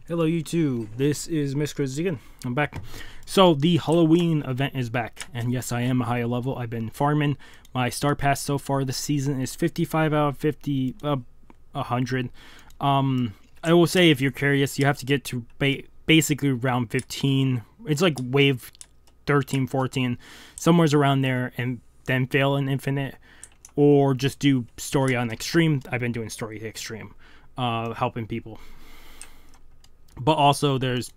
Hello YouTube, this is Miss Chris again. I'm back. So the Halloween event is back, and yes, I am a higher level. I've been farming. My star pass so far this season is 55 out of 50, 100. I will say, if you're curious, you have to get to basically round 15. It's like wave 13, 14, somewhere's around there, and then fail in infinite, or just do story on extreme. I've been doing story extreme, helping people. But also there's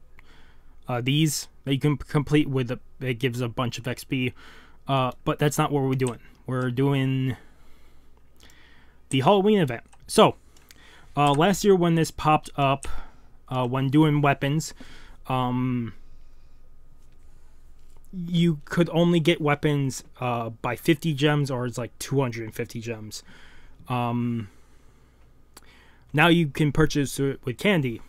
these that you can complete with it gives a bunch of XP. But that's not what we're doing. We're doing the Halloween event. So last year when this popped up, when doing weapons, you could only get weapons by 50 gems, or it's like 250 gems. Now you can purchase it with candy.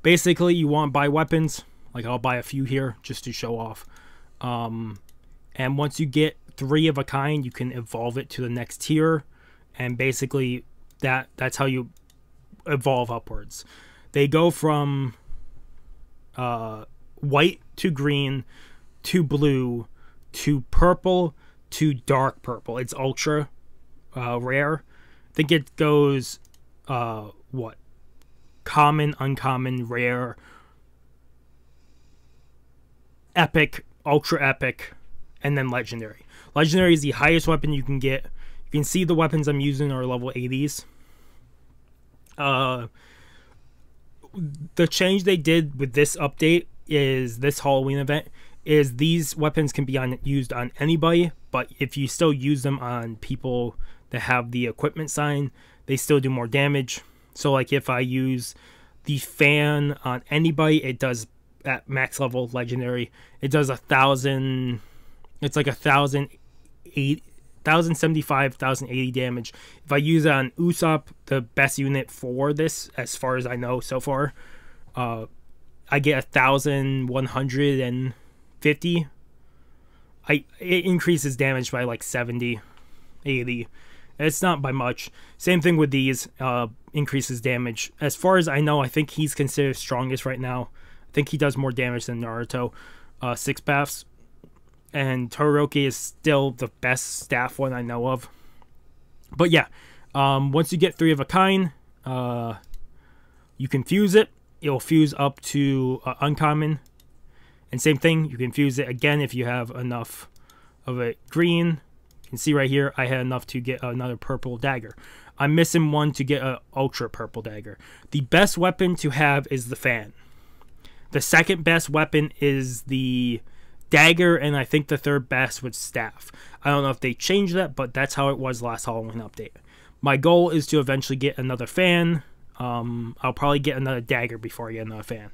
Basically you want to buy weapons, like I'll buy a few here just to show off, and once you get 3 of a kind, you can evolve it to the next tier, and basically that's how you evolve upwards. They go from white to green to blue to purple to dark purple. It's ultra rare. I think it goes what? Common, uncommon, rare, epic, ultra epic, and then legendary. Legendary is the highest weapon you can get. You can see the weapons I'm using are level 80s. The change they did with this update is this Halloween event is these weapons can be used on anybody, but if you still use them on people that have the equipment sign, they still do more damage. So like if I use the fan on anybody, it does at max level legendary. It does 1,000. It's like 1,075, 1,080 damage. If I use it on Usopp, the best unit for this, as far as I know so far, I get 1,150. It increases damage by like 70, 80. It's not by much. Same thing with these, increases damage. As far as I know, I think he's considered strongest right now. I think he does more damage than Naruto. 6 paths. And Todoroki is still the best staff one I know of. But yeah, once you get 3 of a kind, you can fuse it. It'll fuse up to uncommon. And same thing, you can fuse it again if you have enough of it green. You can see right here, I had enough to get another purple dagger. I'm missing one to get an ultra purple dagger. The best weapon to have is the fan. The second best weapon is the dagger, and I think the third best was staff. I don't know if they changed that, but that's how it was last Halloween update. My goal is to eventually get another fan. I'll probably get another dagger before I get another fan.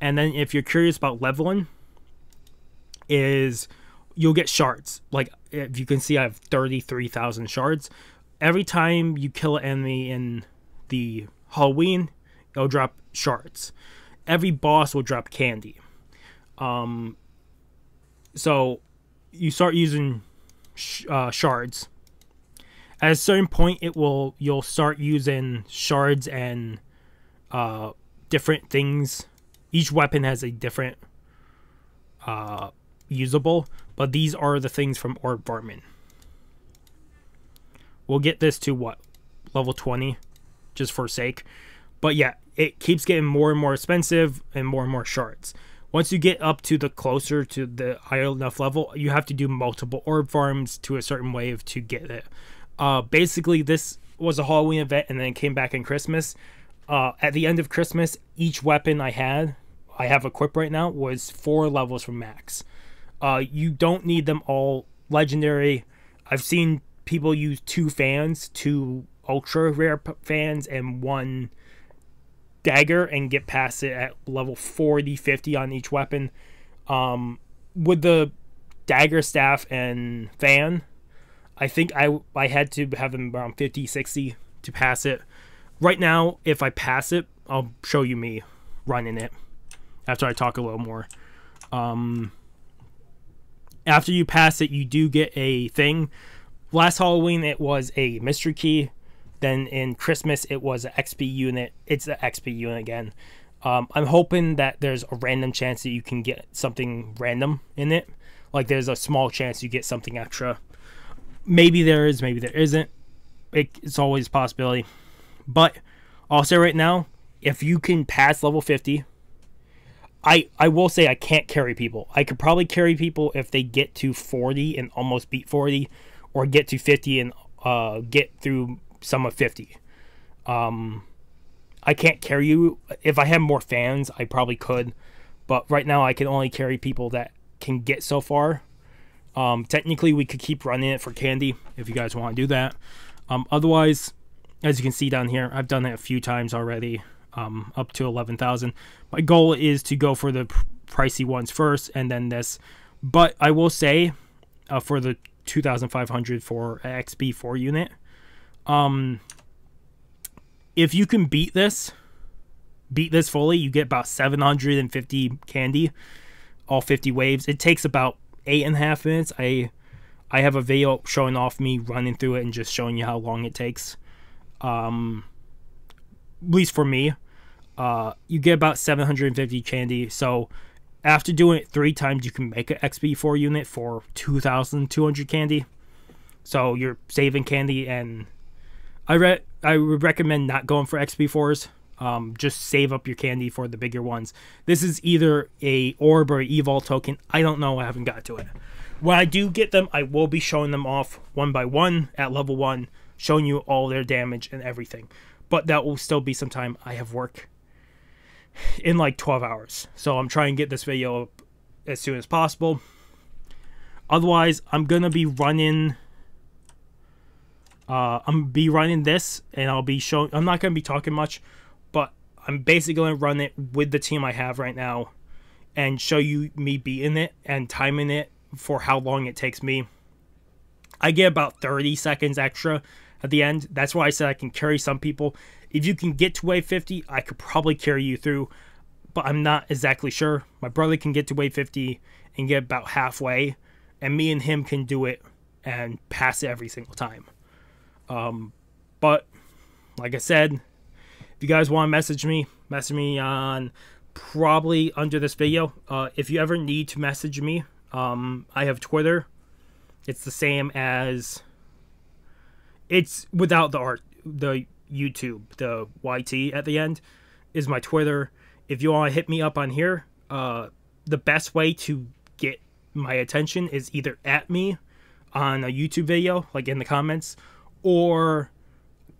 And then if you're curious about leveling, you'll get shards. Like, if you can see, I have 33,000 shards. Every time you kill an enemy in the Halloween, it'll drop shards. Every boss will drop candy. So you start using shards. At a certain point, you'll start using shards and different things. Each weapon has a different usable, but these are the things from orb farming. We'll get this to what, level 20, just for sake. But yeah, it keeps getting more and more expensive and more shards. Once you get up to the closer to the higher enough level, you have to do multiple orb farms to a certain wave to get it. Basically, this was a Halloween event, and then it came back in Christmas. At the end of Christmas, each weapon I have equipped right now, was 4 levels from max. You don't need them all legendary. I've seen people use 2 fans, 2 ultra rare fans, and 1 dagger, and get past it at level 40, 50 on each weapon. With the dagger, staff, and fan, I think I had to have them around 50, 60 to pass it. Right now, if I pass it, I'll show you me running it after I talk a little more. After you pass it, you do get a thing. Last Halloween, it was a mystery key. Then in Christmas, it was an XP unit. It's an XP unit again. I'm hoping that there's a random chance that you can get something random in it. Like there's a small chance you get something extra. Maybe there is, maybe there isn't. It's always a possibility. But I'll say right now, if you can pass level 50, I will say I can't carry people. I could probably carry people if they get to 40 and almost beat 40, or get to 50 and get through some of 50. I can't carry you. If I had more fans, I probably could. But right now, I can only carry people that can get so far. Technically, we could keep running it for candy if you guys want to do that. Otherwise, as you can see down here, I've done it a few times already, up to 11,000. My goal is to go for the pricey ones first and then this. But I will say, for the 2,500 for XP4 unit, if you can beat this fully, you get about 750 candy, all 50 waves. It takes about 8.5 minutes. I have a video showing off me running through it and just showing you how long it takes. At least for me, you get about 750 candy. So after doing it 3 times, you can make an XP4 unit for 2,200 candy. So you're saving candy, and I would recommend not going for XP4s. Just save up your candy for the bigger ones. This is either a orb or an evol token. I don't know. I haven't got to it. When I do get them, I will be showing them off one by one at level 1, showing you all their damage and everything. But that will still be some time. I have work in like 12 hours. So I'm trying to get this video up as soon as possible. Otherwise, I'm going to be running... this, and I'll be showing... I'm not going to be talking much, but I'm basically going to run it with the team I have right now and show you me beating it and timing it for how long it takes me. I get about 30 seconds extra at the end. That's why I said I can carry some people. If you can get to wave 50, I could probably carry you through, but I'm not exactly sure. My brother can get to wave 50 and get about halfway, and me and him can do it and pass it every single time. But like I said, if you guys want to message me on probably under this video. If you ever need to message me, I have Twitter. It's the same as, it's without the art, the YouTube, the YT at the end is my Twitter. If you want to hit me up on here, the best way to get my attention is either at me on a YouTube video, like in the comments, or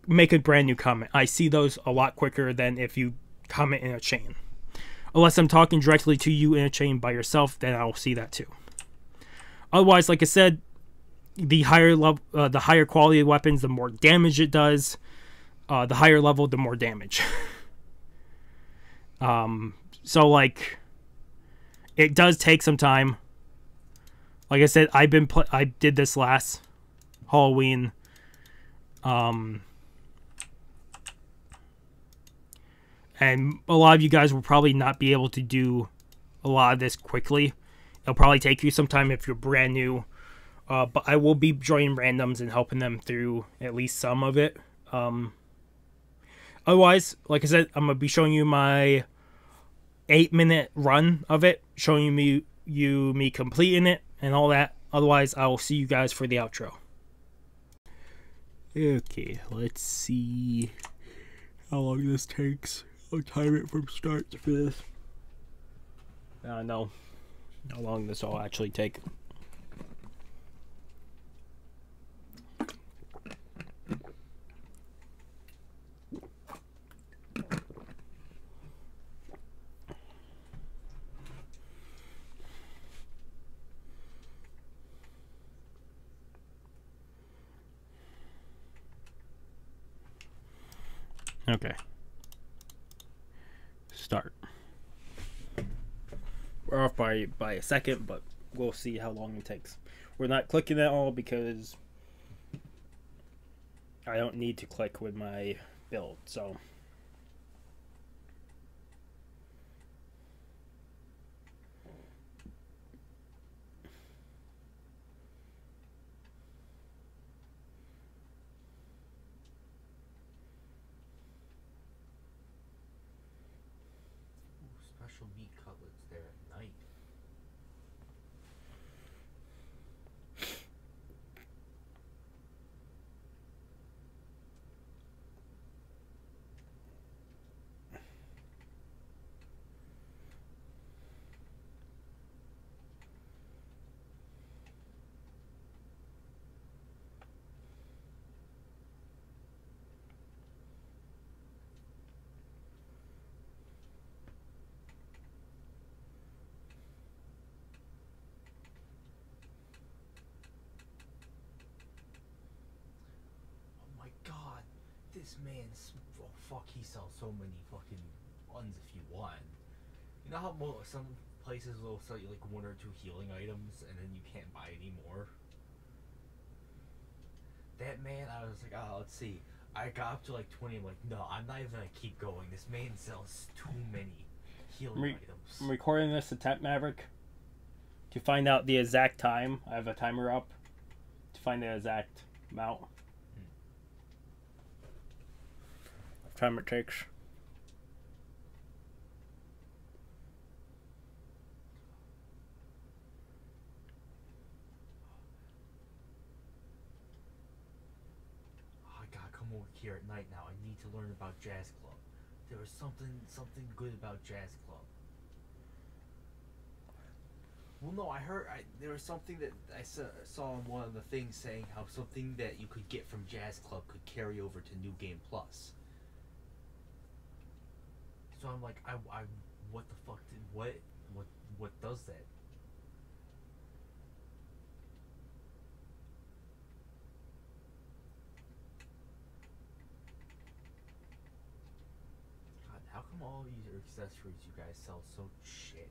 make a brand new comment. I see those a lot quicker than if you comment in a chain. Unless I'm talking directly to you in a chain by yourself, then I'll see that too. Otherwise, like I said, the higher level, the higher quality of weapons, the more damage it does. The higher level, the more damage. So like, it does take some time. Like I said, I did this last Halloween. And a lot of you guys will probably not be able to do a lot of this quickly. It'll probably take you some time if you're brand new. But I will be joining randoms and helping them through at least some of it. Otherwise, like I said, I'm going to be showing you my 8-minute run of it. Showing me completing it and all that. Otherwise, I will see you guys for the outro. Okay, let's see how long this takes. I'll time it from start to finish. No, how long this will actually take. Okay. Start. We're off by a second, but we'll see how long it takes. We're not clicking at all because I don't need to click with my build, so. special meat cutlets there at night. God, this man's he sells so many fucking ones if you want. You know how some places will sell you like 1 or 2 healing items and then you can't buy any more? That man, I was like, oh, let's see. I got up to like 20. I'm like, no, I'm not even gonna keep going. This man sells too many healing items. I'm recording this at Temp Maverick. To find out the exact time, I have a timer up. To find the exact amount. Time it takes. I gotta come over here at night now. I need to learn about Jazz Club. There was something good about Jazz Club. Well, no, I heard there was something that I saw on one of the things saying how something that you could get from Jazz Club could carry over to New Game Plus. So I'm like, I what the fuck did what does that? God, how come all these accessories you guys sell so shit?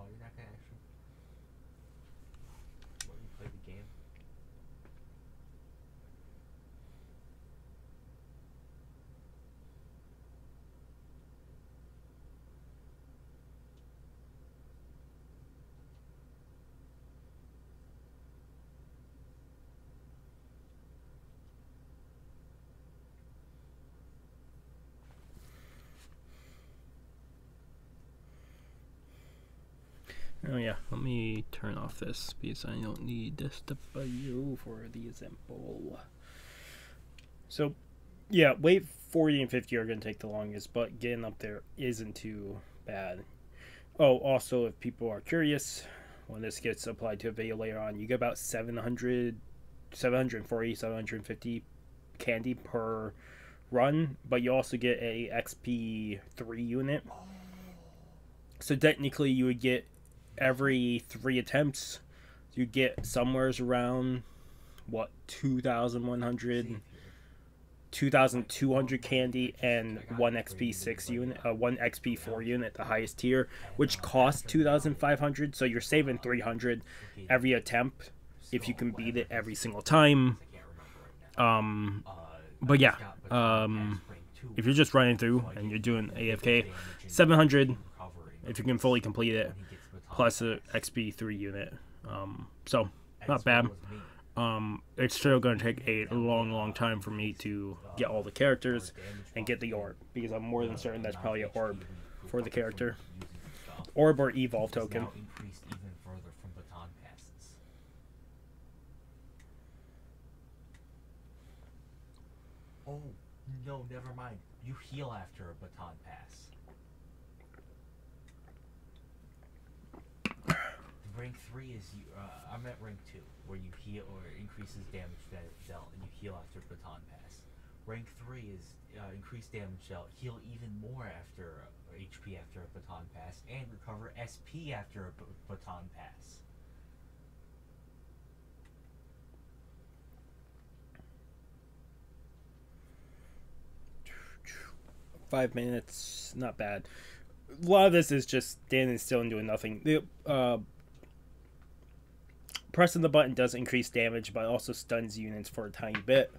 You're not gonna actually let me play the game? Oh yeah, let me turn off this because I don't need this W for the example. So yeah, wave 40 and 50 are going to take the longest, but getting up there isn't too bad. Oh, also, if people are curious, when this gets applied to a video later on, you get about 740, 750 candy per run, but you also get a XP3 unit. So technically you would get every 3 attempts you get somewheres around what 2,100 2,200 candy and 1 XP6 unit, 1 XP4 unit, the highest tier, which costs 2,500. So you're saving 300 every attempt if you can beat it every single time. But yeah, if you're just running through and you're doing AFK, 700 if you can fully complete it, plus a XP3 unit. So not bad. It's still going to take a long time for me to get all the characters and get the orb, because I'm more than certain that's probably an orb for the character. Orb or evolve token. Oh, no, never mind. You heal after a baton pass. Rank 3 is I'm at rank 2, where you heal or increases damage that it dealt, and you heal after baton pass. Rank 3 is increased damage shell, heal even more after HP after a baton pass, and recover SP after a baton pass. Five minutes, not bad. A lot of this is just standing still and doing nothing. Pressing the button does increase damage, but also stuns units for a tiny bit.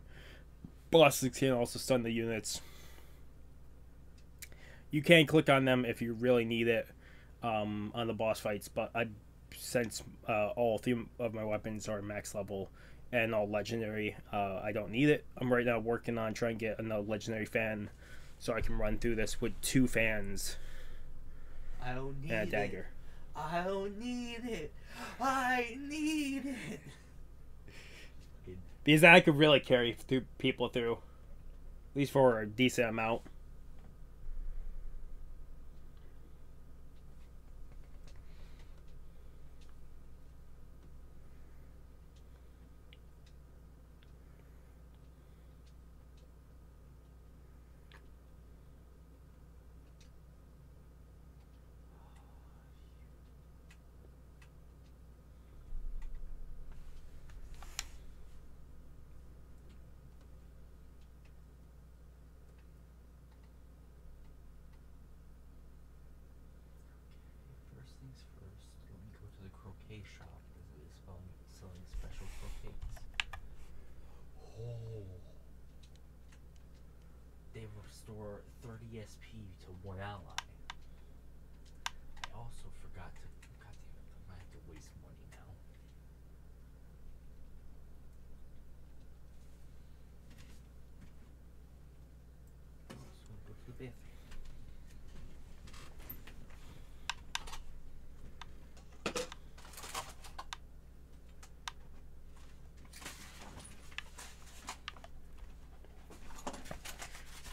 Bosses can also stun the units. You can click on them if you really need it on the boss fights, but since all three of my weapons are max level and all legendary, I don't need it. I'm right now working on trying to get another legendary fan so I can run through this with 2 fans I don't need and a dagger. It. I don't need it. I need it. Because I could really carry people through, at least for a decent amount. Shop because it is selling special croquettes. Oh. They restore 30 SP to 1 ally. I also forgot to. God damn it, I might have to waste money now. I'm just gonna go to the bathroom.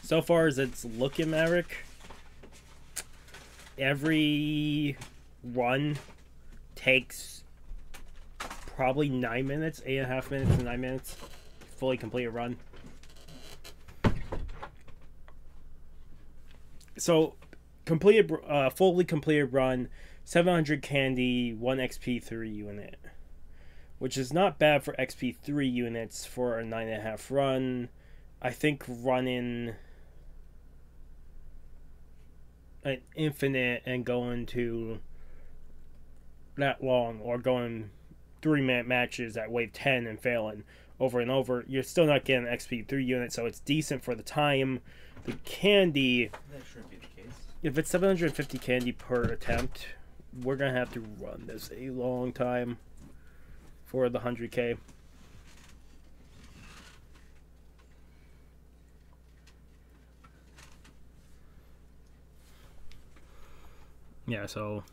So far as it's looking, Maverick, every run takes probably 9 minutes, 8.5 minutes to 9 minutes, fully complete a run. So, fully completed run, 700 candy, 1 XP3 unit, which is not bad for XP3 units for a 9.5 run. I think running an infinite and going to that long, or going 3-minute matches at wave 10 and failing over and over, you're still not getting an XP3 unit, so it's decent for the time. The candy, that should be the case. If it's 750 candy per attempt, we're gonna have to run this a long time for the 100k. Yeah, so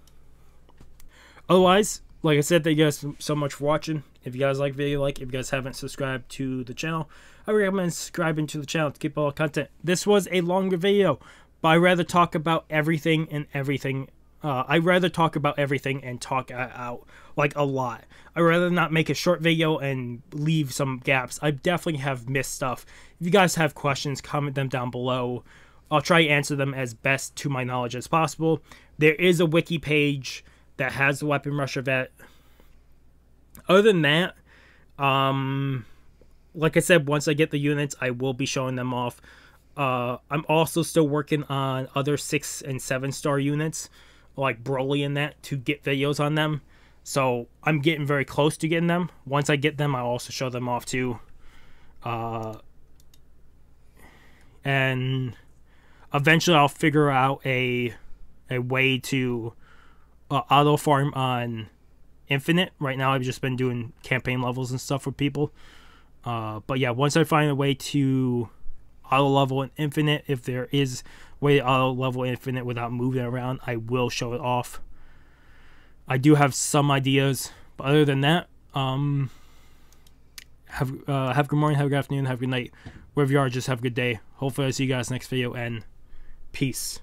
otherwise, like I said, thank you guys so much for watching. If you guys like the video, if you guys haven't subscribed to the channel, I recommend subscribing to the channel to keep all the content. This was a longer video, but I'd rather talk about everything and everything. I'd rather talk about everything and talk out like a lot. I'd rather not make a short video and leave some gaps. I definitely have missed stuff. If you guys have questions, comment them down below. I'll try to answer them as best to my knowledge as possible. There is a wiki page that has the Weapon Rusher vet. Other than that, like I said, once I get the units, I will be showing them off. I'm also still working on other 6 and 7 star units, like Broly and that, to get videos on them. So I'm getting very close to getting them. Once I get them, I'll also show them off too. And eventually I'll figure out a way to auto farm on Infinite. Right now I've just been doing campaign levels and stuff for people. But yeah, once I find a way to auto level in Infinite, if there is a way to auto level Infinite without moving around, I will show it off. I do have some ideas, but other than that, have a good morning, have a good afternoon, have a good night. Wherever you are, just have a good day. Hopefully I'll see you guys next video, and peace.